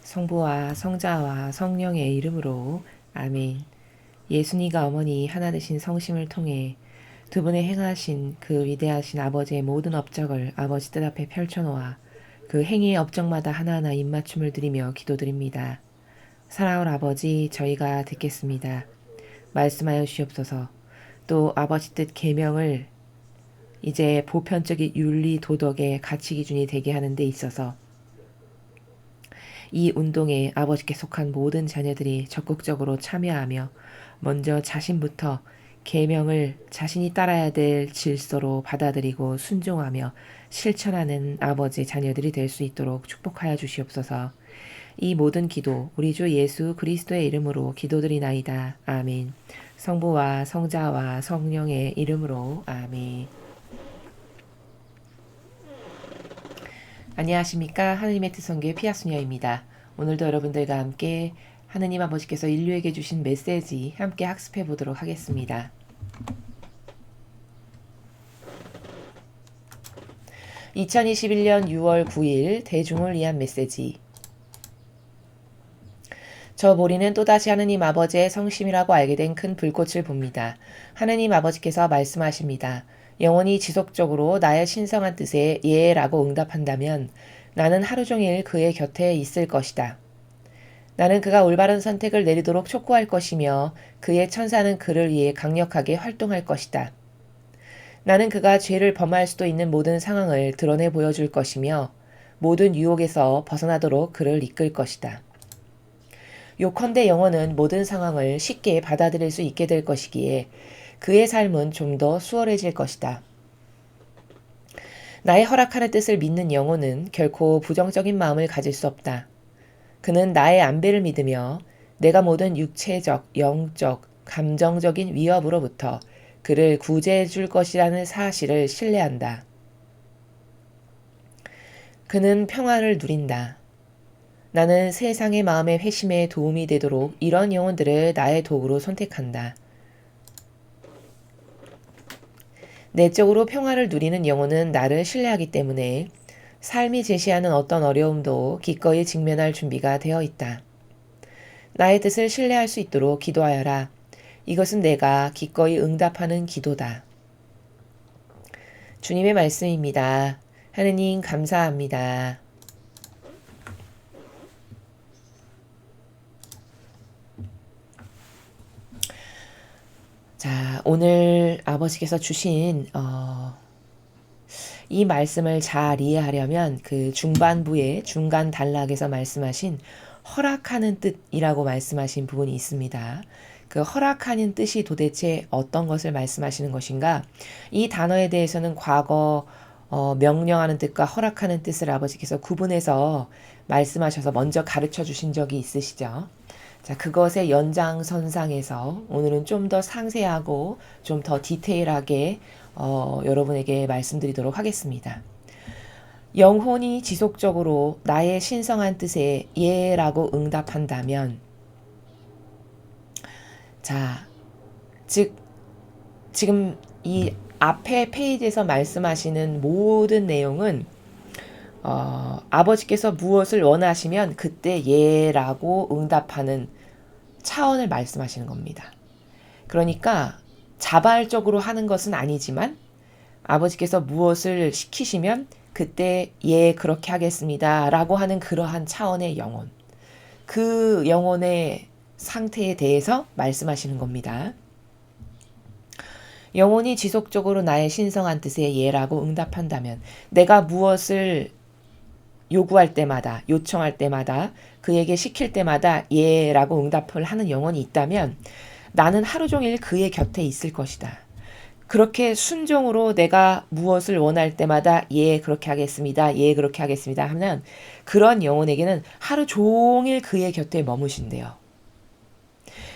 성부와 성자와 성령의 이름으로 아멘. 예수님과 어머니 하나 되신 성심을 통해 두 분의 행하신 그 위대하신 아버지의 모든 업적을 아버지 뜻 앞에 펼쳐놓아 그 행위의 업적마다 하나하나 입맞춤을 드리며 기도드립니다. 사랑하는 아버지, 저희가 듣겠습니다. 말씀하여 주시옵소서. 또 아버지 뜻 계명을 이제 보편적인 윤리 도덕의 가치 기준이 되게 하는 데 있어서 이 운동에 아버지께 속한 모든 자녀들이 적극적으로 참여하며 먼저 자신부터 계명을 자신이 따라야 될 질서로 받아들이고 순종하며 실천하는 아버지 자녀들이 될 수 있도록 축복하여 주시옵소서. 이 모든 기도 우리 주 예수 그리스도의 이름으로 기도드리나이다. 아멘. 성부와 성자와 성령의 이름으로 아멘. 안녕하십니까. 하느님의 뜻성교의 피아수녀입니다. 오늘도 여러분들과 함께 하느님 아버지께서 인류에게 주신 메시지 함께 학습해 보도록 하겠습니다. 2021년 6월 9일 대중을 위한 메시지. 저 보리는 또다시 하느님 아버지의 성심이라고 알게 된 큰 불꽃을 봅니다. 하느님 아버지께서 말씀하십니다. 영원히 지속적으로 나의 신성한 뜻에 예라고 응답한다면 나는 하루 종일 그의 곁에 있을 것이다. 나는 그가 올바른 선택을 내리도록 촉구할 것이며 그의 천사는 그를 위해 강력하게 활동할 것이다. 나는 그가 죄를 범할 수도 있는 모든 상황을 드러내 보여줄 것이며 모든 유혹에서 벗어나도록 그를 이끌 것이다. 요컨대 영혼은 모든 상황을 쉽게 받아들일 수 있게 될 것이기에 그의 삶은 좀 더 수월해질 것이다. 나의 허락하는 뜻을 믿는 영혼은 결코 부정적인 마음을 가질 수 없다. 그는 나의 안배를 믿으며 내가 모든 육체적, 영적, 감정적인 위협으로부터 그를 구제해 줄 것이라는 사실을 신뢰한다. 그는 평화를 누린다. 나는 세상의 마음의 회심에 도움이 되도록 이런 영혼들을 나의 도구로 선택한다. 내적으로 평화를 누리는 영혼은 나를 신뢰하기 때문에 삶이 제시하는 어떤 어려움도 기꺼이 직면할 준비가 되어 있다. 나의 뜻을 신뢰할 수 있도록 기도하여라. 이것은 내가 기꺼이 응답하는 기도다. 주님의 말씀입니다. 하느님 감사합니다. 자, 오늘 아버지께서 주신 이 말씀을 잘 이해하려면 그 중반부의 중간 단락에서 말씀하신 허락하는 뜻이라고 말씀하신 부분이 있습니다. 그 허락하는 뜻이 도대체 어떤 것을 말씀하시는 것인가? 이 단어에 대해서는 과거 명령하는 뜻과 허락하는 뜻을 아버지께서 구분해서 말씀하셔서 먼저 가르쳐 주신 적이 있으시죠? 자, 그것의 연장선상에서 오늘은 좀 더 상세하고 좀 더 디테일하게 여러분에게 말씀드리도록 하겠습니다. 영혼이 지속적으로 나의 신성한 뜻에 예라고 응답한다면, 자, 즉 지금 이 앞에 페이지에서 말씀하시는 모든 내용은 아버지께서 무엇을 원하시면 그때 예라고 응답하는 차원을 말씀하시는 겁니다. 그러니까 자발적으로 하는 것은 아니지만 아버지께서 무엇을 시키시면 그때 예 그렇게 하겠습니다 라고 하는 그러한 차원의 영혼, 그 영혼의 상태에 대해서 말씀하시는 겁니다. 영혼이 지속적으로 나의 신성한 뜻에 예라고 응답한다면 내가 무엇을 요구할 때마다, 요청할 때마다, 그에게 시킬 때마다 예라고 응답을 하는 영혼이 있다면 나는 하루 종일 그의 곁에 있을 것이다. 그렇게 순종으로 내가 무엇을 원할 때마다 예 그렇게 하겠습니다. 예 그렇게 하겠습니다 하면 그런 영혼에게는 하루 종일 그의 곁에 머무신대요.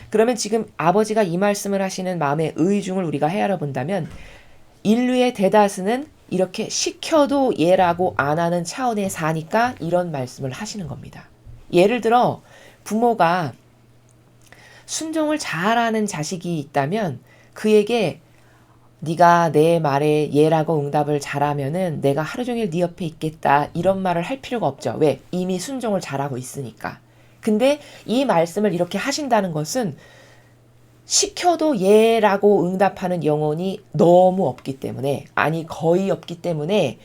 그러면 지금 아버지가 이 말씀을 하시는 마음의 의중을 우리가 헤아려 본다면 인류의 대다수는 이렇게 시켜도 예라고 안 하는 차원에 사니까 이런 말씀을 하시는 겁니다. 예를 들어 부모가 순종을 잘하는 자식이 있다면 그에게 네가 내 말에 예라고 응답을 잘하면은 내가 하루 종일 네 옆에 있겠다 이런 말을 할 필요가 없죠. 왜? 이미 순종을 잘하고 있으니까. 근데 이 말씀을 이렇게 하신다는 것은 시켜도 예라고 응답하는 영혼이 너무 없기 때문에, 아니 거의 없기 때문에,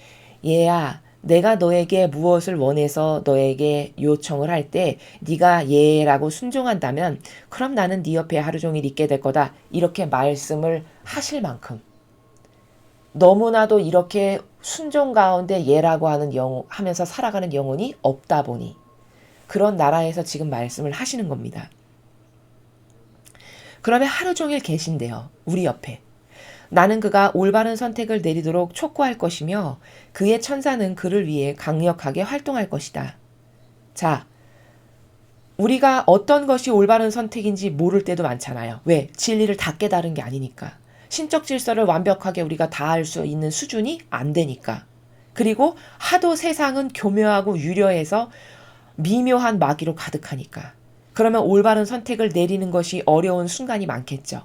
얘야 내가 너에게 무엇을 원해서 너에게 요청을 할 때 네가 예라고 순종한다면 그럼 나는 네 옆에 하루 종일 있게 될 거다 이렇게 말씀을 하실 만큼 너무나도 이렇게 순종 가운데 예라고 하는 하면서 살아가는 영혼이 없다 보니 그런 나라에서 지금 말씀을 하시는 겁니다. 그러면 하루 종일 계신대요. 우리 옆에. 나는 그가 올바른 선택을 내리도록 촉구할 것이며 그의 천사는 그를 위해 강력하게 활동할 것이다. 자, 우리가 어떤 것이 올바른 선택인지 모를 때도 많잖아요. 왜? 진리를 다 깨달은 게 아니니까. 신적 질서를 완벽하게 우리가 다 알 수 있는 수준이 안 되니까. 그리고 하도 세상은 교묘하고 유려해서 미묘한 마귀로 가득하니까. 그러면 올바른 선택을 내리는 것이 어려운 순간이 많겠죠.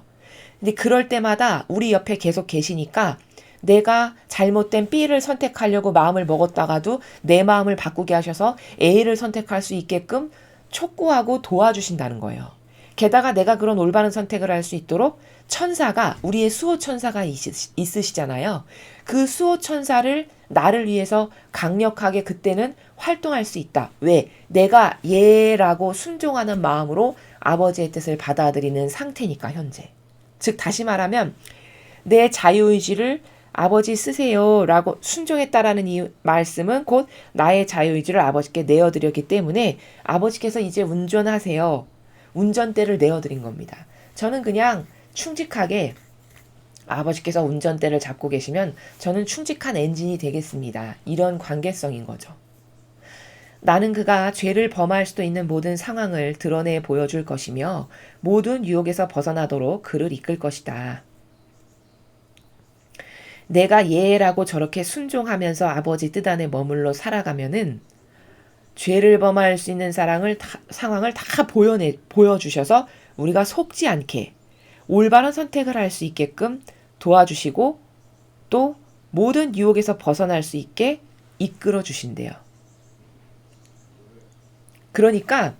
근데 그럴 때마다 우리 옆에 계속 계시니까 내가 잘못된 B를 선택하려고 마음을 먹었다가도 내 마음을 바꾸게 하셔서 A를 선택할 수 있게끔 촉구하고 도와주신다는 거예요. 게다가 내가 그런 올바른 선택을 할 수 있도록 천사가, 우리의 수호 천사가 있으시잖아요. 그 수호 천사를 나를 위해서 강력하게 그때는 활동할 수 있다. 왜? 내가 예라고 순종하는 마음으로 아버지의 뜻을 받아들이는 상태니까 현재. 즉 다시 말하면 내 자유의지를 아버지 쓰세요 라고 순종했다라는 이 말씀은 곧 나의 자유의지를 아버지께 내어드렸기 때문에 아버지께서 이제 운전하세요. 운전대를 내어드린 겁니다. 저는 그냥 충직하게 아버지께서 운전대를 잡고 계시면 저는 충직한 엔진이 되겠습니다. 이런 관계성인 거죠. 나는 그가 죄를 범할 수도 있는 모든 상황을 드러내 보여줄 것이며 모든 유혹에서 벗어나도록 그를 이끌 것이다. 내가 예라고 저렇게 순종하면서 아버지 뜻 안에 머물러 살아가면은 죄를 범할 수 있는 상황을 다 보여주셔서 우리가 속지 않게 올바른 선택을 할 수 있게끔 도와주시고 또 모든 유혹에서 벗어날 수 있게 이끌어 주신대요. 그러니까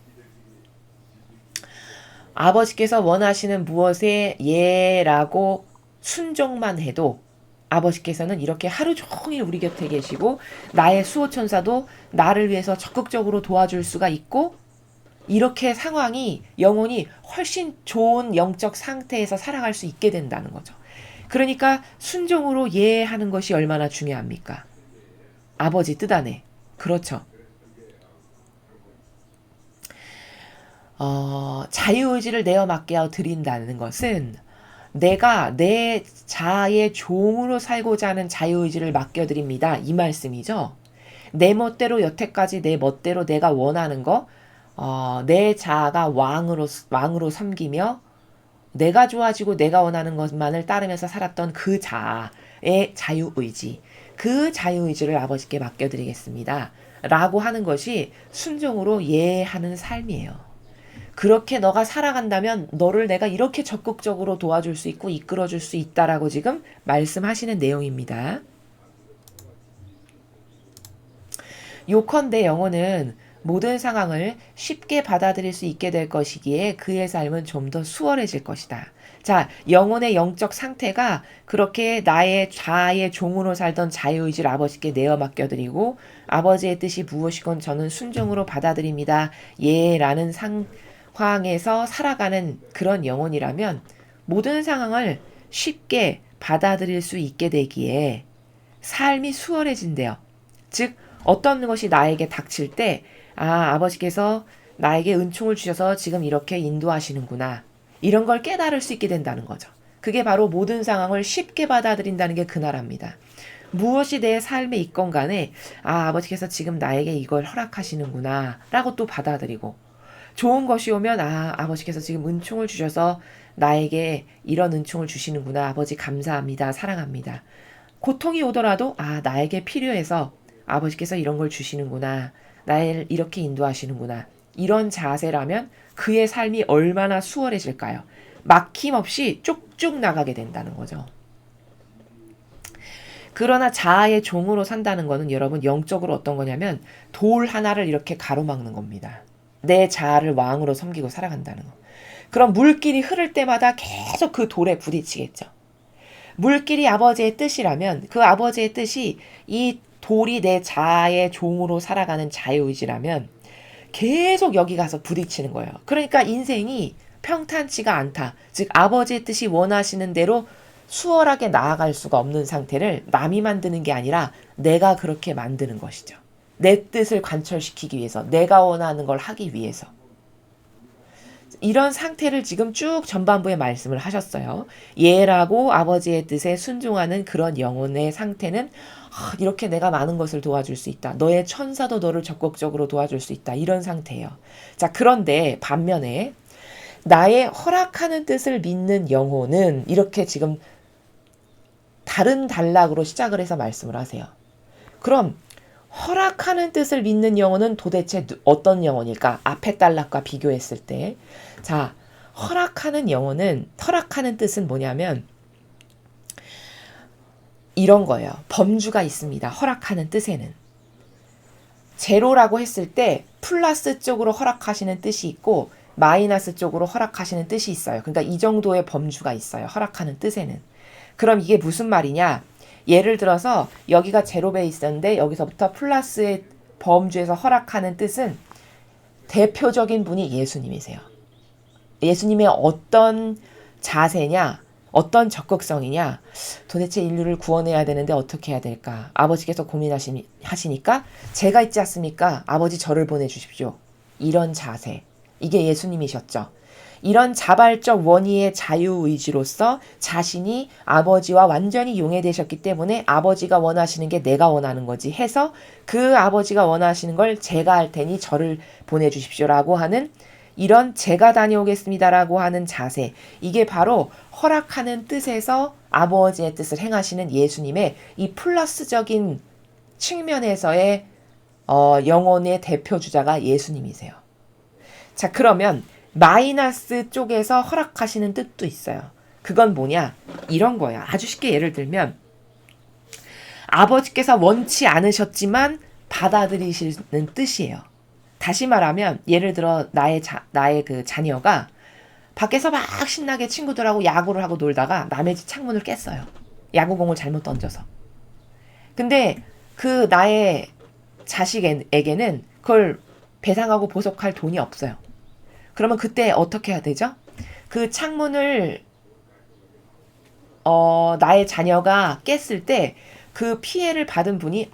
아버지께서 원하시는 무엇에 예라고 순종만 해도 아버지께서는 이렇게 하루 종일 우리 곁에 계시고 나의 수호천사도 나를 위해서 적극적으로 도와줄 수가 있고 이렇게 상황이 영혼이 훨씬 좋은 영적 상태에서 살아갈 수 있게 된다는 거죠. 그러니까 순종으로 예하는 것이 얼마나 중요합니까? 아버지 뜻 안에. 그렇죠. 자유의지를 내어 맡겨 드린다는 것은 내가 내 자아의 종으로 살고자 하는 자유의지를 맡겨드립니다. 이 말씀이죠. 내 멋대로 여태까지 내 멋대로 내가 원하는 거, 내 자아가 왕으로 섬기며 내가 좋아지고 내가 원하는 것만을 따르면서 살았던 그 자아의 자유의지, 그 자유의지를 아버지께 맡겨드리겠습니다. 라고 하는 것이 순종으로 예하는 삶이에요. 그렇게 너가 살아간다면 너를 내가 이렇게 적극적으로 도와줄 수 있고 이끌어줄 수 있다라고 지금 말씀하시는 내용입니다. 요컨대 영혼은 모든 상황을 쉽게 받아들일 수 있게 될 것이기에 그의 삶은 좀 더 수월해질 것이다. 자, 영혼의 영적 상태가 그렇게 나의 자아의 종으로 살던 자유의지를 아버지께 내어 맡겨드리고 아버지의 뜻이 무엇이건 저는 순종으로 받아들입니다. 예, 라는 상황에서 살아가는 그런 영혼이라면 모든 상황을 쉽게 받아들일 수 있게 되기에 삶이 수월해진대요. 즉 어떤 것이 나에게 닥칠 때 아버지께서 나에게 은총을 주셔서 지금 이렇게 인도하시는구나. 이런 걸 깨달을 수 있게 된다는 거죠. 그게 바로 모든 상황을 쉽게 받아들인다는 게 그 나라입니다. 무엇이 내 삶에 있건 간에 아버지께서 지금 나에게 이걸 허락하시는구나 라고 또 받아들이고 좋은 것이 오면 아버지께서 지금 은총을 주셔서 나에게 이런 은총을 주시는구나. 아버지 감사합니다. 사랑합니다. 고통이 오더라도 나에게 필요해서 아버지께서 이런 걸 주시는구나. 나를 이렇게 인도하시는구나. 이런 자세라면 그의 삶이 얼마나 수월해질까요? 막힘없이 쭉쭉 나가게 된다는 거죠. 그러나 자아의 종으로 산다는 거는 여러분 영적으로 어떤 거냐면 돌 하나를 이렇게 가로막는 겁니다. 내 자아를 왕으로 섬기고 살아간다는 거. 그럼 물길이 흐를 때마다 계속 그 돌에 부딪히겠죠. 물길이 아버지의 뜻이라면 그 아버지의 뜻이 이 돌이 내 자아의 종으로 살아가는 자유의지라면 계속 여기 가서 부딪히는 거예요. 그러니까 인생이 평탄치가 않다. 즉 아버지의 뜻이 원하시는 대로 수월하게 나아갈 수가 없는 상태를 남이 만드는 게 아니라 내가 그렇게 만드는 것이죠. 내 뜻을 관철시키기 위해서, 내가 원하는 걸 하기 위해서. 이런 상태를 지금 쭉 전반부에 말씀을 하셨어요. 예라고 아버지의 뜻에 순종하는 그런 영혼의 상태는 이렇게 내가 많은 것을 도와줄 수 있다. 너의 천사도 너를 적극적으로 도와줄 수 있다. 이런 상태예요. 자, 그런데 반면에 나의 허락하는 뜻을 믿는 영혼은 이렇게 지금 다른 단락으로 시작을 해서 말씀을 하세요. 그럼 허락하는 뜻을 믿는 영혼은 도대체 어떤 영혼일까? 앞에 단락과 비교했을 때. 자, 허락하는 뜻은 뭐냐면 이런 거예요. 범주가 있습니다. 허락하는 뜻에는. 제로라고 했을 때 플러스 쪽으로 허락하시는 뜻이 있고 마이너스 쪽으로 허락하시는 뜻이 있어요. 그러니까 이 정도의 범주가 있어요. 허락하는 뜻에는. 그럼 이게 무슨 말이냐? 예를 들어서 여기가 제로 베이스인데 여기서부터 플러스의 범주에서 허락하는 뜻은 대표적인 분이 예수님이세요. 예수님의 어떤 자세냐, 어떤 적극성이냐, 도대체 인류를 구원해야 되는데 어떻게 해야 될까? 아버지께서 고민하시니까 제가 있지 않습니까? 아버지 저를 보내주십시오. 이런 자세. 이게 예수님이셨죠. 이런 자발적 원의의 자유의지로서 자신이 아버지와 완전히 용해되셨기 때문에 아버지가 원하시는 게 내가 원하는 거지 해서 그 아버지가 원하시는 걸 제가 할 테니 저를 보내주십시오라고 하는 이런 제가 다녀오겠습니다라고 하는 자세. 이게 바로 허락하는 뜻에서 아버지의 뜻을 행하시는 예수님의 이 플러스적인 측면에서의 영혼의 대표주자가 예수님이세요. 자, 그러면 마이너스 쪽에서 허락하시는 뜻도 있어요. 그건 뭐냐? 이런 거예요. 아주 쉽게 예를 들면 아버지께서 원치 않으셨지만 받아들이시는 뜻이에요. 다시 말하면 예를 들어 나의 그 자녀가 밖에서 막 신나게 친구들하고 야구를 하고 놀다가 남의 집 창문을 깼어요. 야구공을 잘못 던져서. 근데 그 나의 자식에게는 그걸 배상하고 보석할 돈이 없어요. 그러면 그때 어떻게 해야 되죠? 그 창문을 나의 자녀가 깼을 때 그 피해를 받은 분이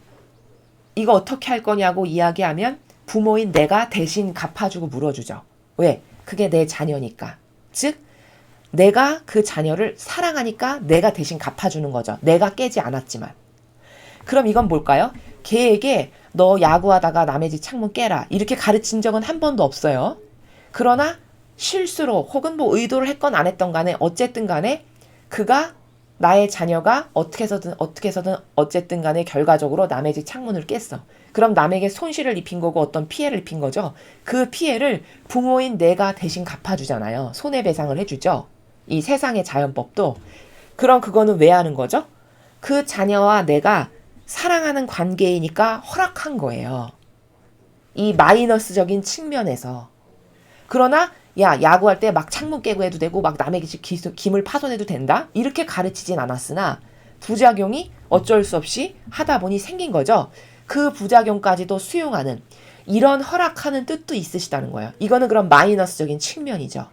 이거 어떻게 할 거냐고 이야기하면 부모인 내가 대신 갚아주고 물어주죠. 왜? 그게 내 자녀니까. 즉 내가 그 자녀를 사랑하니까 내가 대신 갚아주는 거죠. 내가 깨지 않았지만. 그럼 이건 뭘까요? 걔에게 너 야구하다가 남의 집 창문 깨라 이렇게 가르친 적은 한 번도 없어요. 그러나 실수로 혹은 뭐 의도를 했건 안 했던 간에 어쨌든 간에 그가 나의 자녀가 어떻게 해서든 어쨌든 간에 결과적으로 남의 집 창문을 깼어. 그럼 남에게 손실을 입힌 거고 어떤 피해를 입힌 거죠. 그 피해를 부모인 내가 대신 갚아주잖아요. 손해배상을 해주죠. 이 세상의 자연법도. 그럼 그거는 왜 하는 거죠? 그 자녀와 내가 사랑하는 관계이니까 허락한 거예요. 이 마이너스적인 측면에서. 그러나 야구할 때 막 창문 깨고 해도 되고 막 남의 집 김을 파손해도 된다? 이렇게 가르치진 않았으나 부작용이 어쩔 수 없이 하다 보니 생긴 거죠. 그 부작용까지도 수용하는 이런 허락하는 뜻도 있으시다는 거예요. 이거는 그럼 마이너스적인 측면이죠.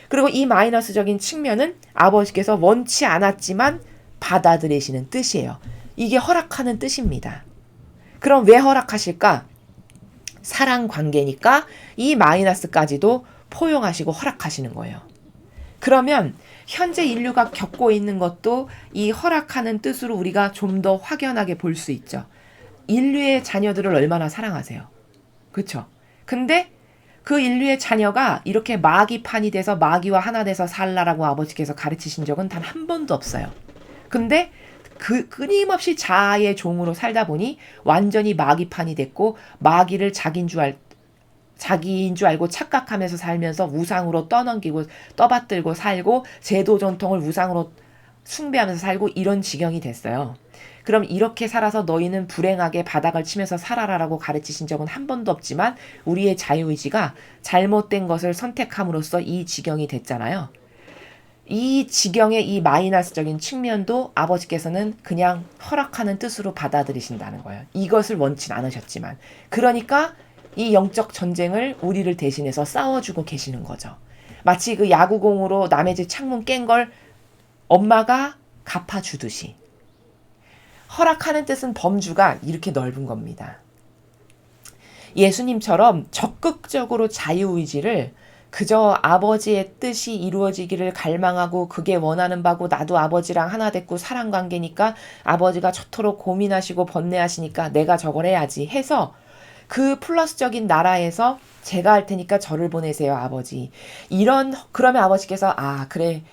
그리고 이 마이너스적인 측면은 아버지께서 원치 않았지만 받아들이시는 뜻이에요. 이게 허락하는 뜻입니다. 그럼 왜 허락하실까? 사랑 관계니까 이 마이너스까지도 포용하시고 허락하시는 거예요. 그러면 현재 인류가 겪고 있는 것도 이 허락하는 뜻으로 우리가 좀 더 확연하게 볼 수 있죠. 인류의 자녀들을 얼마나 사랑하세요. 그렇죠? 근데 그 인류의 자녀가 이렇게 마귀판이 돼서 마귀와 하나 돼서 살라라고 아버지께서 가르치신 적은 단 한 번도 없어요. 근데 끊임없이 자아의 종으로 살다 보니 완전히 마귀판이 됐고 마귀를 자기인 줄 알고 착각하면서 살면서 우상으로 떠넘기고 떠받들고 살고 제도 전통을 우상으로 숭배하면서 살고 이런 지경이 됐어요. 그럼 이렇게 살아서 너희는 불행하게 바닥을 치면서 살아라라고 가르치신 적은 한 번도 없지만 우리의 자유의지가 잘못된 것을 선택함으로써 이 지경이 됐잖아요. 이 지경의 이 마이너스적인 측면도 아버지께서는 그냥 허락하는 뜻으로 받아들이신다는 거예요. 이것을 원치 않으셨지만. 그러니까 이 영적 전쟁을 우리를 대신해서 싸워주고 계시는 거죠. 마치 그 야구공으로 남의 집 창문 깬 걸 엄마가 갚아주듯이. 허락하는 뜻은 범주가 이렇게 넓은 겁니다. 예수님처럼 적극적으로 자유의지를 그저 아버지의 뜻이 이루어지기를 갈망하고 그게 원하는 바고 나도 아버지랑 하나 됐고 사랑관계니까 아버지가 저토록 고민하시고 번뇌하시니까 내가 저걸 해야지 해서 그 플러스적인 나라에서 제가 할 테니까 저를 보내세요 아버지. 그러면 아버지께서 그래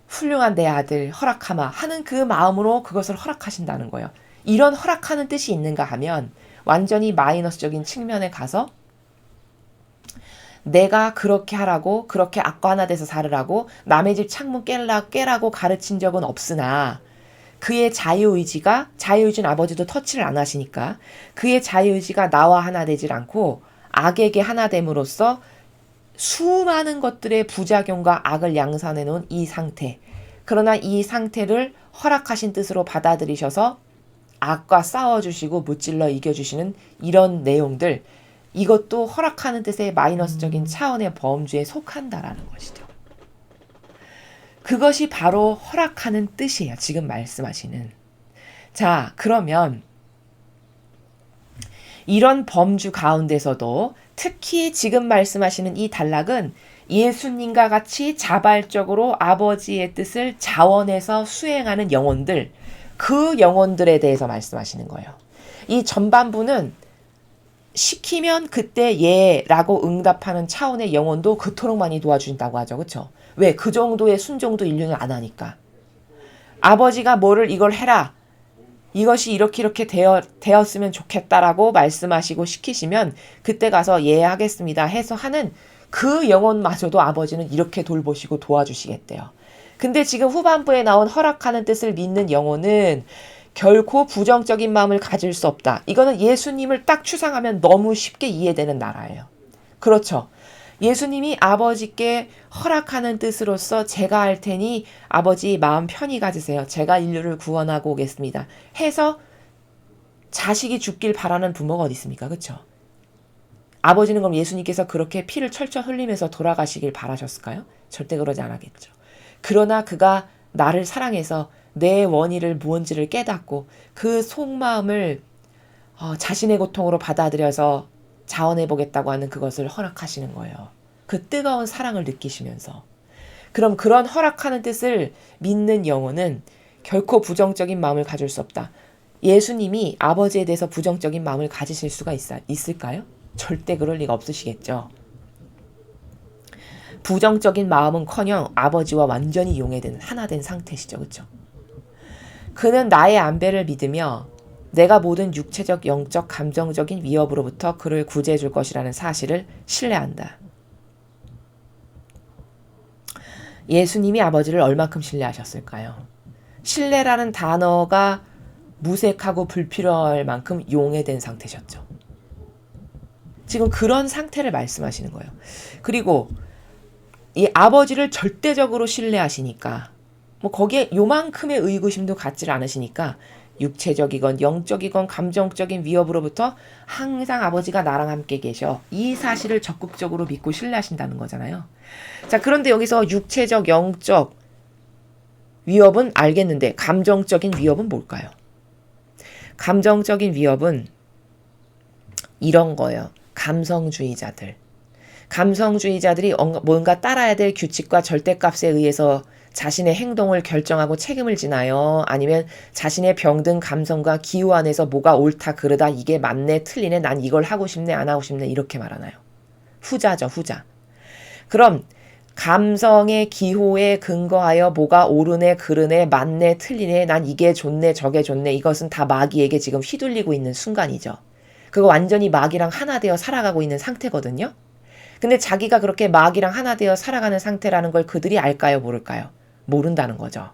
훌륭한 내 아들 허락하마 하는 그 마음으로 그것을 허락하신다는 거예요. 이런 허락하는 뜻이 있는가 하면 완전히 마이너스적인 측면에 가서 내가 그렇게 하라고 그렇게 악과 하나 돼서 살으라고 남의 집 창문 깨라고 가르친 적은 없으나 그의 자유의지는 아버지도 터치를 안 하시니까 그의 자유의지가 나와 하나 되질 않고 악에게 하나 됨으로써 수많은 것들의 부작용과 악을 양산해 놓은 이 상태. 그러나 이 상태를 허락하신 뜻으로 받아들이셔서 악과 싸워주시고 무찔러 이겨주시는 이런 내용들. 이것도 허락하는 뜻의 마이너스적인 차원의 범주에 속한다라는 것이죠. 그것이 바로 허락하는 뜻이에요. 지금 말씀하시는. 자, 그러면 이런 범주 가운데서도 특히 지금 말씀하시는 이 단락은 예수님과 같이 자발적으로 아버지의 뜻을 자원해서 수행하는 영혼들, 그 영혼들에 대해서 말씀하시는 거예요. 이 전반부는 시키면 그때 예라고 응답하는 차원의 영혼도 그토록 많이 도와준다고 하죠. 그렇죠? 왜? 그 정도의 순종도 인류는 안 하니까. 아버지가 이걸 해라. 이것이 이렇게 되었으면 좋겠다라고 말씀하시고 시키시면 그때 가서 예 하겠습니다 해서 하는 그 영혼마저도 아버지는 이렇게 돌보시고 도와주시겠대요. 근데 지금 후반부에 나온 허락하는 뜻을 믿는 영혼은 결코 부정적인 마음을 가질 수 없다. 이거는 예수님을 딱 추상하면 너무 쉽게 이해되는 나라예요. 그렇죠. 예수님이 아버지께 허락하는 뜻으로서 제가 할 테니 아버지 마음 편히 가지세요. 제가 인류를 구원하고 오겠습니다. 해서 자식이 죽길 바라는 부모가 어디 있습니까? 그렇죠? 아버지는 그럼 예수님께서 그렇게 피를 철철 흘리면서 돌아가시길 바라셨을까요? 절대 그러지 않았겠죠. 그러나 그가 나를 사랑해서 내 원인을 무언지를 깨닫고 그 속마음을 자신의 고통으로 받아들여서 자원해보겠다고 하는 그것을 허락하시는 거예요. 그 뜨거운 사랑을 느끼시면서. 그럼 그런 허락하는 뜻을 믿는 영혼은 결코 부정적인 마음을 가질 수 없다. 예수님이 아버지에 대해서 부정적인 마음을 가지실 수가 있을까요? 절대 그럴 리가 없으시겠죠. 부정적인 마음은커녕 아버지와 완전히 용해된 하나 된 상태시죠. 그렇죠? 그는 나의 안배를 믿으며 내가 모든 육체적, 영적, 감정적인 위협으로부터 그를 구제해 줄 것이라는 사실을 신뢰한다. 예수님이 아버지를 얼만큼 신뢰하셨을까요? 신뢰라는 단어가 무색하고 불필요할 만큼 용해된 상태셨죠. 지금 그런 상태를 말씀하시는 거예요. 그리고 이 아버지를 절대적으로 신뢰하시니까 거기에 요만큼의 의구심도 갖질 않으시니까 육체적이건 영적이건 감정적인 위협으로부터 항상 아버지가 나랑 함께 계셔. 이 사실을 적극적으로 믿고 신뢰하신다는 거잖아요. 자, 그런데 여기서 육체적, 영적 위협은 알겠는데 감정적인 위협은 뭘까요? 감정적인 위협은 이런 거예요. 감성주의자들이 뭔가 따라야 될 규칙과 절대값에 의해서 자신의 행동을 결정하고 책임을 지나요? 아니면 자신의 병든 감성과 기호 안에서 뭐가 옳다 그르다 이게 맞네 틀리네 난 이걸 하고 싶네 안 하고 싶네 이렇게 말하나요? 후자죠. 후자. 그럼 감성의 기호에 근거하여 뭐가 옳으네 그르네 맞네 틀리네 난 이게 좋네 저게 좋네 이것은 다 마귀에게 지금 휘둘리고 있는 순간이죠. 그거 완전히 마귀랑 하나 되어 살아가고 있는 상태거든요. 근데 자기가 그렇게 마귀랑 하나 되어 살아가는 상태라는 걸 그들이 알까요? 모를까요? 모른다는 거죠.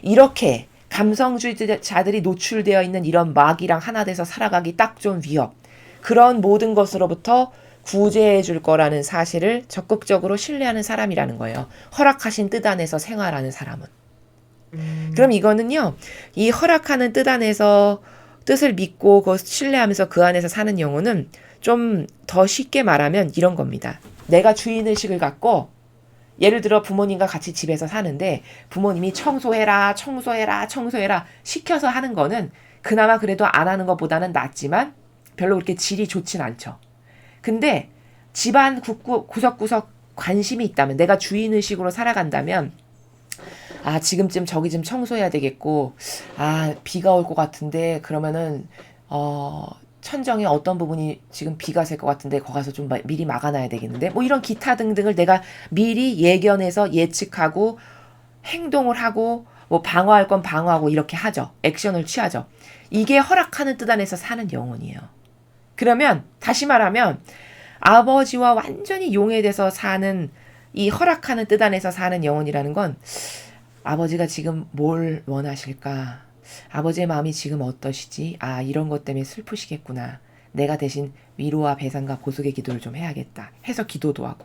이렇게 감성주의자들이 노출되어 있는 이런 마귀랑 하나 돼서 살아가기 딱 좋은 위협, 그런 모든 것으로부터 구제해 줄 거라는 사실을 적극적으로 신뢰하는 사람이라는 거예요. 허락하신 뜻 안에서 생활하는 사람은. 그럼 이거는요, 이 허락하는 뜻 안에서 뜻을 믿고 그것을 신뢰하면서 그 안에서 사는 영혼은 좀 더 쉽게 말하면 이런 겁니다. 내가 주인의식을 갖고 예를 들어 부모님과 같이 집에서 사는데 부모님이 청소해라 시켜서 하는 거는 그나마 그래도 안 하는 것보다는 낫지만 별로 그렇게 질이 좋진 않죠. 근데 집안 구석구석 관심이 있다면, 내가 주인의식으로 살아간다면, 아, 지금쯤 저기 좀 청소해야 되겠고, 아, 비가 올 것 같은데, 그러면은, 천정에 어떤 부분이 지금 비가 셀 것 같은데, 거기 가서 좀 미리 막아놔야 되겠는데, 뭐 이런 기타 등등을 내가 미리 예견해서 예측하고, 행동을 하고, 뭐 방어할 건 방어하고 이렇게 하죠. 액션을 취하죠. 이게 허락하는 뜻 안에서 사는 영혼이에요. 그러면, 다시 말하면, 아버지와 완전히 용해돼서 사는, 이 허락하는 뜻 안에서 사는 영혼이라는 건, 아버지가 지금 뭘 원하실까? 아버지의 마음이 지금 어떠시지? 아, 이런 것 때문에 슬프시겠구나. 내가 대신 위로와 배상과 보속의 기도를 좀 해야겠다. 해서 기도도 하고.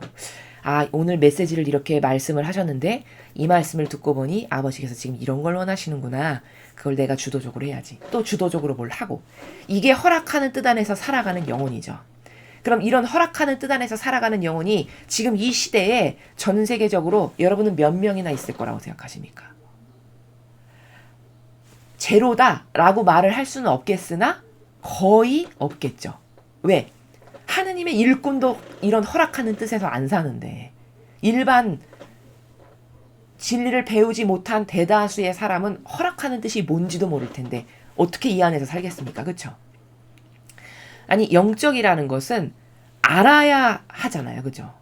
아, 오늘 메시지를 이렇게 말씀을 하셨는데 이 말씀을 듣고 보니 아버지께서 지금 이런 걸 원하시는구나. 그걸 내가 주도적으로 해야지. 또 주도적으로 뭘 하고. 이게 허락하는 뜻 안에서 살아가는 영혼이죠. 그럼 이런 허락하는 뜻 안에서 살아가는 영혼이 지금 이 시대에 전 세계적으로 여러분은 몇 명이나 있을 거라고 생각하십니까? 제로다라고 말을 할 수는 없겠으나 거의 없겠죠. 왜? 하느님의 일꾼도 이런 허락하는 뜻에서 안 사는데, 일반 진리를 배우지 못한 대다수의 사람은 허락하는 뜻이 뭔지도 모를 텐데 어떻게 이 안에서 살겠습니까? 그렇죠? 아니, 영적이라는 것은 알아야 하잖아요. 그죠?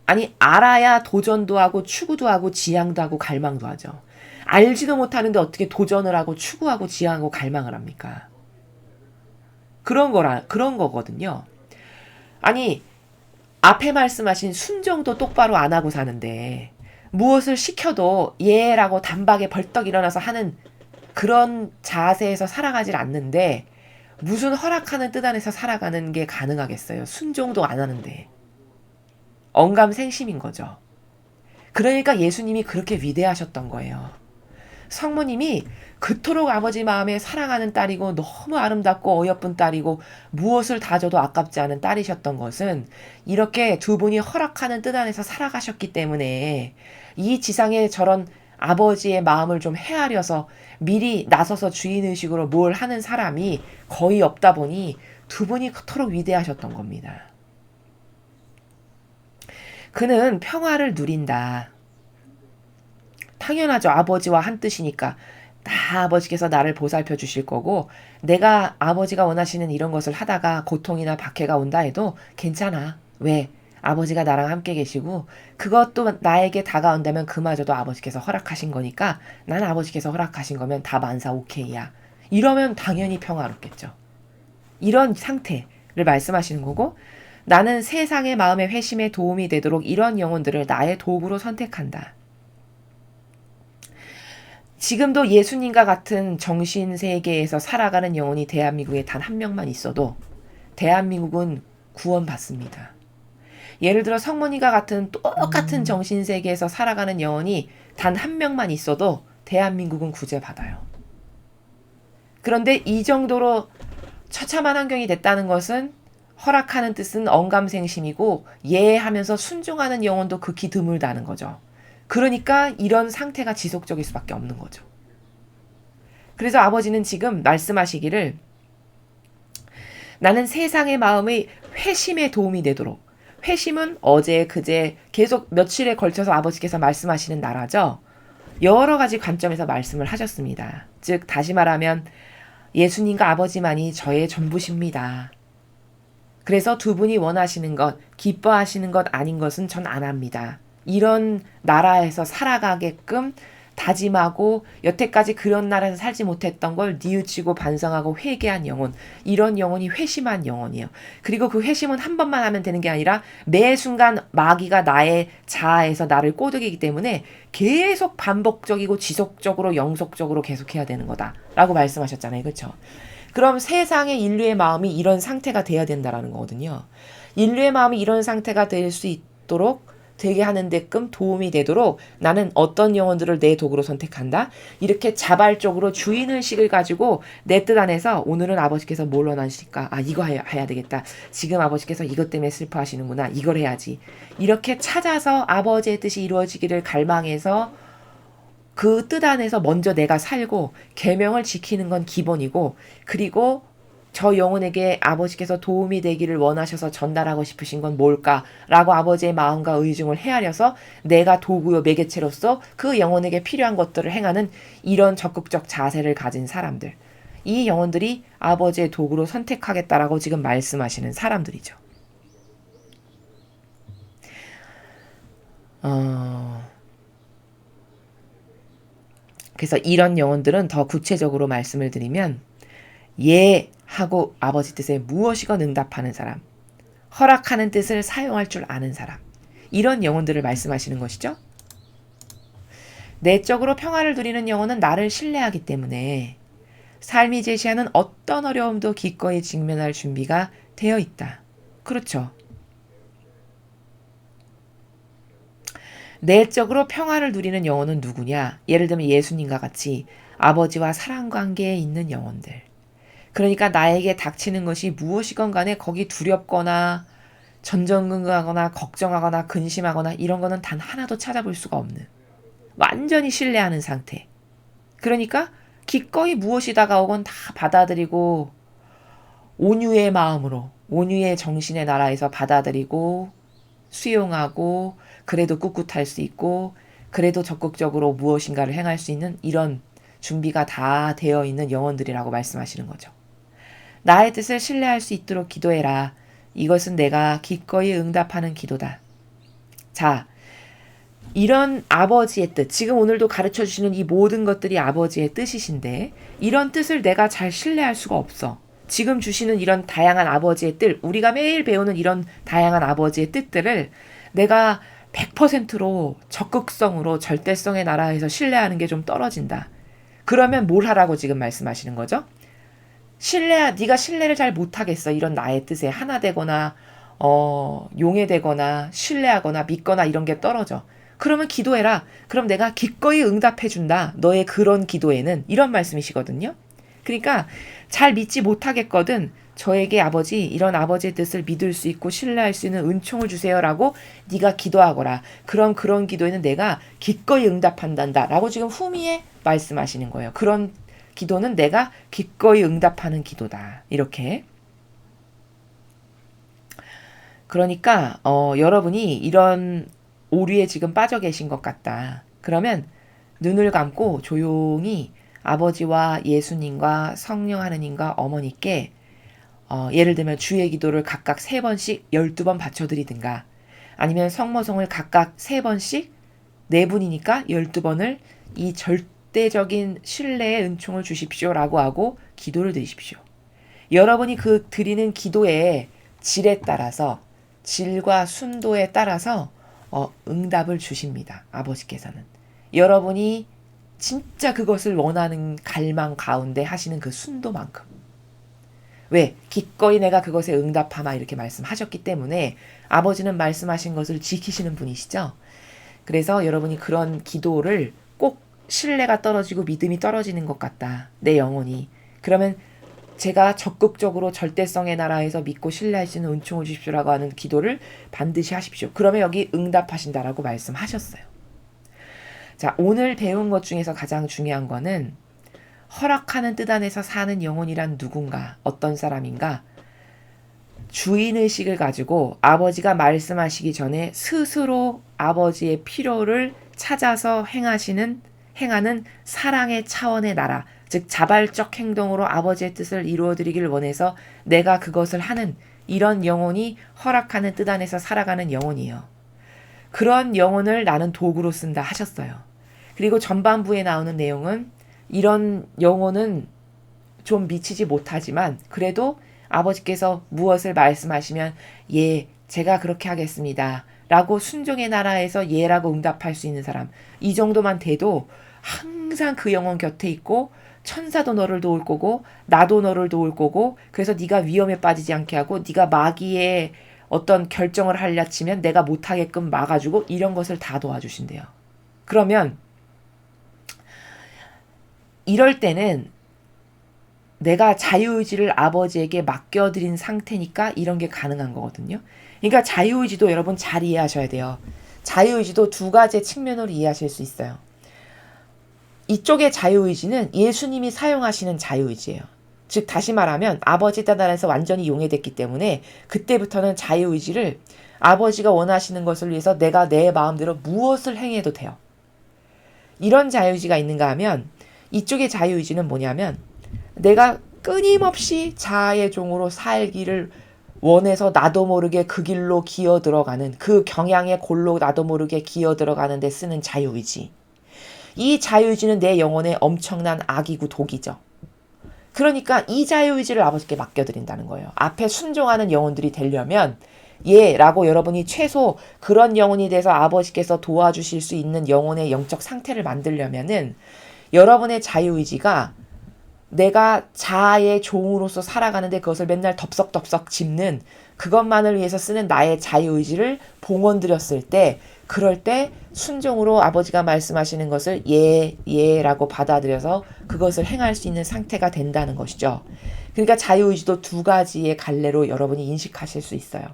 아니, 알아야 도전도 하고 추구도 하고 지향도 하고 갈망도 하죠. 알지도 못하는데 어떻게 도전을 하고 추구하고 지향하고 갈망을 합니까? 그런 거거든요. 아니, 앞에 말씀하신 순종도 똑바로 안 하고 사는데 무엇을 시켜도 예라고 단박에 벌떡 일어나서 하는 그런 자세에서 살아가질 않는데 무슨 허락하는 뜻 안에서 살아가는 게 가능하겠어요. 순종도 안 하는데. 언감생심인 거죠. 그러니까 예수님이 그렇게 위대하셨던 거예요. 성모님이 그토록 아버지 마음에 사랑하는 딸이고 너무 아름답고 어여쁜 딸이고 무엇을 다 줘도 아깝지 않은 딸이셨던 것은 이렇게 두 분이 허락하는 뜻 안에서 살아가셨기 때문에 이 지상에 저런 아버지의 마음을 좀 헤아려서 미리 나서서 주인의식으로 뭘 하는 사람이 거의 없다 보니 두 분이 그토록 위대하셨던 겁니다. 그는 평화를 누린다. 당연하죠. 아버지와 한 뜻이니까. 다 아버지께서 나를 보살펴 주실 거고 내가 아버지가 원하시는 이런 것을 하다가 고통이나 박해가 온다 해도 괜찮아. 왜? 아버지가 나랑 함께 계시고 그것도 나에게 다가온다면 그마저도 아버지께서 허락하신 거니까 난 아버지께서 허락하신 거면 다 만사 오케이야. 이러면 당연히 평화롭겠죠. 이런 상태를 말씀하시는 거고 나는 세상의 마음의 회심에 도움이 되도록 이런 영혼들을 나의 도구로 선택한다. 지금도 예수님과 같은 정신세계에서 살아가는 영혼이 대한민국에 단 한 명만 있어도 대한민국은 구원받습니다. 예를 들어 성모님과 같은 똑같은 정신세계에서 살아가는 영혼이 단 한 명만 있어도 대한민국은 구제받아요. 그런데 이 정도로 처참한 환경이 됐다는 것은 허락하는 뜻은 언감생심이고 예하면서 순종하는 영혼도 극히 드물다는 거죠. 그러니까 이런 상태가 지속적일 수밖에 없는 거죠. 그래서 아버지는 지금 말씀하시기를 나는 세상의 마음의 회심에 도움이 되도록, 회심은 어제 그제 계속 며칠에 걸쳐서 아버지께서 말씀하시는 나라죠. 여러 가지 관점에서 말씀을 하셨습니다. 즉 다시 말하면 예수님과 아버지만이 저의 전부십니다. 그래서 두 분이 원하시는 것, 기뻐하시는 것 아닌 것은 전 안 합니다. 이런 나라에서 살아가게끔 다짐하고 여태까지 그런 나라에서 살지 못했던 걸 뉘우치고 반성하고 회개한 영혼, 이런 영혼이 회심한 영혼이에요. 그리고 그 회심은 한 번만 하면 되는 게 아니라 매 순간 마귀가 나의 자아에서 나를 꼬드기기 때문에 계속 반복적이고 지속적으로 영속적으로 계속해야 되는 거다라고 말씀하셨잖아요. 그렇죠? 그럼 세상의 인류의 마음이 이런 상태가 돼야 된다라는 거거든요. 인류의 마음이 이런 상태가 될 수 있도록 되게 하는 데끔 도움이 되도록 나는 어떤 영혼들을 내 도구로 선택한다. 이렇게 자발적으로 주인의식을 가지고 내 뜻 안에서 오늘은 아버지께서 뭘 원하실까? 아, 이거 해야 되겠다. 지금 아버지께서 이것 때문에 슬퍼하시는구나. 이걸 해야지. 이렇게 찾아서 아버지의 뜻이 이루어지기를 갈망해서 그 뜻 안에서 먼저 내가 살고 계명을 지키는 건 기본이고, 그리고 저 영혼에게 아버지께서 도움이 되기를 원하셔서 전달하고 싶으신 건 뭘까라고 아버지의 마음과 의중을 헤아려서 내가 도구요 매개체로서 그 영혼에게 필요한 것들을 행하는 이런 적극적 자세를 가진 사람들, 이 영혼들이 아버지의 도구로 선택하겠다라고 지금 말씀하시는 사람들이죠. 그래서 이런 영혼들은 더 구체적으로 말씀을 드리면, 예 하고 아버지 뜻에 무엇이건 응답하는 사람, 허락하는 뜻을 사용할 줄 아는 사람, 이런 영혼들을 말씀하시는 것이죠. 내적으로 평화를 누리는 영혼은 나를 신뢰하기 때문에 삶이 제시하는 어떤 어려움도 기꺼이 직면할 준비가 되어 있다. 그렇죠. 내적으로 평화를 누리는 영혼은 누구냐? 예를 들면 예수님과 같이 아버지와 사랑 관계에 있는 영혼들. 그러니까 나에게 닥치는 것이 무엇이건 간에 거기 두렵거나 전전긍긍하거나 걱정하거나 근심하거나 이런 거는 단 하나도 찾아볼 수가 없는, 완전히 신뢰하는 상태. 그러니까 기꺼이 무엇이 다가오건 다 받아들이고 온유의 마음으로, 온유의 정신의 나라에서 받아들이고 수용하고, 그래도 꿋꿋할 수 있고, 그래도 적극적으로 무엇인가를 행할 수 있는 이런 준비가 다 되어 있는 영혼들이라고 말씀하시는 거죠. 나의 뜻을 신뢰할 수 있도록 기도해라. 이것은 내가 기꺼이 응답하는 기도다. 자, 이런 아버지의 뜻, 지금 오늘도 가르쳐 주시는 이 모든 것들이 아버지의 뜻이신데, 이런 뜻을 내가 잘 신뢰할 수가 없어. 지금 주시는 이런 다양한 아버지의 뜻, 우리가 매일 배우는 이런 다양한 아버지의 뜻들을 내가 100%로 적극성으로 절대성의 나라에서 신뢰하는 게 좀 떨어진다. 그러면 뭘 하라고 지금 말씀하시는 거죠? 네가 신뢰를 잘 못하겠어. 이런 나의 뜻에 하나 되거나 용해되거나 신뢰하거나 믿거나 이런 게 떨어져. 그러면 기도해라. 그럼 내가 기꺼이 응답해준다. 너의 그런 기도에는, 이런 말씀이시거든요. 그러니까 잘 믿지 못하겠거든. 저에게 아버지, 이런 아버지의 뜻을 믿을 수 있고 신뢰할 수 있는 은총을 주세요라고 네가 기도하거라. 그럼 그런 기도에는 내가 기꺼이 응답한단다 라고 지금 후미에 말씀하시는 거예요. 그런 기도는 내가 기꺼이 응답하는 기도다. 이렇게. 그러니까 여러분이 이런 오류에 지금 빠져 계신 것 같다. 그러면 눈을 감고 조용히 아버지와 예수님과 성령 하느님과 어머니께 예를 들면 주의 기도를 각각 3번씩 12번 바쳐드리든가, 아니면 성모성을 각각 3번씩 4분이니까 12번을 이 절대적인 신뢰의 은총을 주십시오라고 하고 기도를 드리십시오. 여러분이 그 드리는 기도의 질에 따라서, 질과 순도에 따라서 응답을 주십니다. 아버지께서는. 여러분이 진짜 그것을 원하는 갈망 가운데 하시는 그 순도만큼. 왜? 기꺼이 내가 그것에 응답하마 이렇게 말씀하셨기 때문에 아버지는 말씀하신 것을 지키시는 분이시죠. 그래서 여러분이 그런 기도를 꼭 신뢰가 떨어지고 믿음이 떨어지는 것 같다. 내 영혼이. 그러면 제가 적극적으로 절대성의 나라에서 믿고 신뢰할 수 있는 은총을 주십시오라고 하는 기도를 반드시 하십시오. 그러면 여기 응답하신다라고 말씀하셨어요. 자, 오늘 배운 것 중에서 가장 중요한 거는 허락하는 뜻 안에서 사는 영혼이란 누군가, 어떤 사람인가, 주인의식을 가지고 아버지가 말씀하시기 전에 스스로 아버지의 필요를 찾아서 행하는 사랑의 차원의 나라, 즉 자발적 행동으로 아버지의 뜻을 이루어드리기를 원해서 내가 그것을 하는 이런 영혼이 허락하는 뜻 안에서 살아가는 영혼이에요. 그런 영혼을 나는 도구로 쓴다 하셨어요. 그리고 전반부에 나오는 내용은 이런 영혼은 좀 미치지 못하지만 그래도 아버지께서 무엇을 말씀하시면 예, 제가 그렇게 하겠습니다. 라고 순종의 나라에서 예라고 응답할 수 있는 사람. 이 정도만 돼도 항상 그 영혼 곁에 있고 천사도 너를 도울 거고 나도 너를 도울 거고 그래서 네가 위험에 빠지지 않게 하고 네가 마귀의 어떤 결정을 하려 치면 내가 못하게끔 막아주고 이런 것을 다 도와주신대요. 그러면 이럴 때는 내가 자유의지를 아버지에게 맡겨드린 상태니까 이런 게 가능한 거거든요. 그러니까 자유의지도 여러분 잘 이해하셔야 돼요. 자유의지도 두 가지 측면으로 이해하실 수 있어요. 이쪽의 자유의지는 예수님이 사용하시는 자유의지예요. 즉 다시 말하면 아버지 딴 안에서 완전히 용해됐기 때문에 그때부터는 자유의지를 아버지가 원하시는 것을 위해서 내가 내 마음대로 무엇을 행해도 돼요. 이런 자유의지가 있는가 하면 이쪽의 자유의지는 뭐냐면 내가 끊임없이 자아의 종으로 살기를 원해서 나도 모르게 그 길로 기어 들어가는 그 경향의 골로 나도 모르게 기어 들어가는 데 쓰는 자유의지. 이 자유의지는 내 영혼에 엄청난 악이고 독이죠. 그러니까 이 자유의지를 아버지께 맡겨드린다는 거예요. 앞에 순종하는 영혼들이 되려면 라고 여러분이 최소 그런 영혼이 돼서 아버지께서 도와주실 수 있는 영혼의 영적 상태를 만들려면은 여러분의 자유의지가 내가 자아의 종으로서 살아가는데 그것을 맨날 덥석덥석 짚는 그것만을 위해서 쓰는 나의 자유의지를 봉헌드렸을 때 그럴 때 순종으로 아버지가 말씀하시는 것을 예라고 받아들여서 그것을 행할 수 있는 상태가 된다는 것이죠. 그러니까 자유의지도 두 가지의 갈래로 여러분이 인식하실 수 있어요.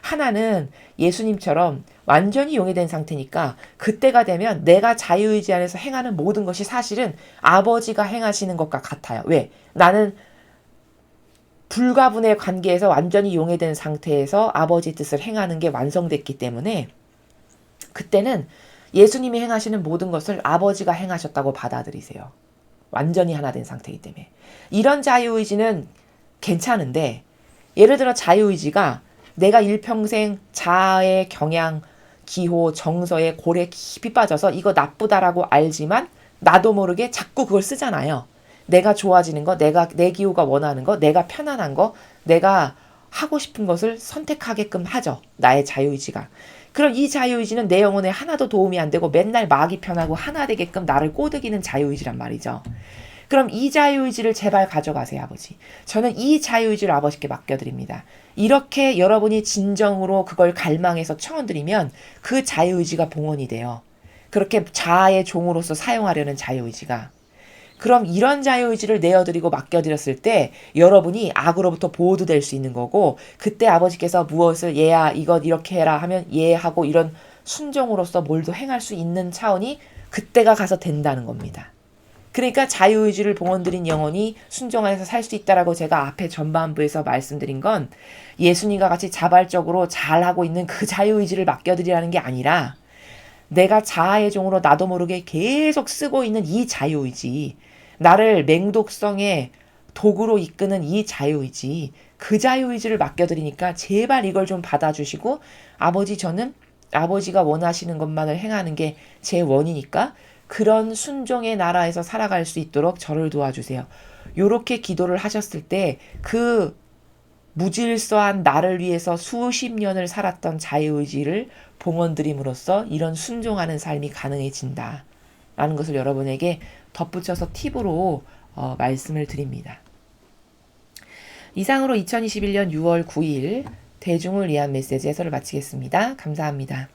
하나는 예수님처럼 완전히 용해된 상태니까 그때가 되면 내가 자유의지 안에서 행하는 모든 것이 사실은 아버지가 행하시는 것과 같아요. 왜? 나는 불가분의 관계에서 완전히 용해된 상태에서 아버지 뜻을 행하는 게 완성됐기 때문에 그때는 예수님이 행하시는 모든 것을 아버지가 행하셨다고 받아들이세요. 완전히 하나 된 상태이기 때문에. 이런 자유의지는 괜찮은데 예를 들어 자유의지가 내가 일평생 자아의 경향, 기호, 정서에 골에 깊이 빠져서 이거 나쁘다라고 알지만 나도 모르게 자꾸 그걸 쓰잖아요. 내가 좋아지는 거, 내 기호가 원하는 거, 내가 편안한 거, 내가 하고 싶은 것을 선택하게끔 하죠. 나의 자유의지가. 그럼 이 자유의지는 내 영혼에 하나도 도움이 안 되고 맨날 마귀 편하고 하나 되게끔 나를 꼬드기는 자유의지란 말이죠. 그럼 이 자유의지를 제발 가져가세요, 아버지. 저는 이 자유의지를 아버지께 맡겨드립니다. 이렇게 여러분이 진정으로 그걸 갈망해서 청원드리면 그 자유의지가 봉헌이 돼요. 그렇게 자아의 종으로서 사용하려는 자유의지가. 그럼 이런 자유의지를 내어드리고 맡겨드렸을 때 여러분이 악으로부터 보호될 수 있는 거고 그때 아버지께서 무엇을 얘야 이것 이렇게 해라 하면 하고 이런 순종으로서 뭘도 행할 수 있는 차원이 그때가 가서 된다는 겁니다. 그러니까 자유의지를 봉헌드린 영혼이 순종 안에서 살 수 있다라고 제가 앞에 전반부에서 말씀드린 건 예수님과 같이 자발적으로 잘하고 있는 그 자유의지를 맡겨드리라는 게 아니라 내가 자아의 종으로 나도 모르게 계속 쓰고 있는 이 자유의지, 나를 맹독성의 도구로 이끄는 이 자유의지, 그 자유의지를 맡겨드리니까 제발 이걸 좀 받아주시고 아버지 저는 아버지가 원하시는 것만을 행하는 게 제 원이니까 그런 순종의 나라에서 살아갈 수 있도록 저를 도와주세요. 요렇게 기도를 하셨을 때 그 무질서한 나를 위해서 수십 년을 살았던 자유의지를 봉헌드림으로써 이런 순종하는 삶이 가능해진다. 라는 것을 여러분에게 덧붙여서 팁으로 말씀을 드립니다. 이상으로 2021년 6월 9일 대중을 위한 메시지 해설을 마치겠습니다. 감사합니다.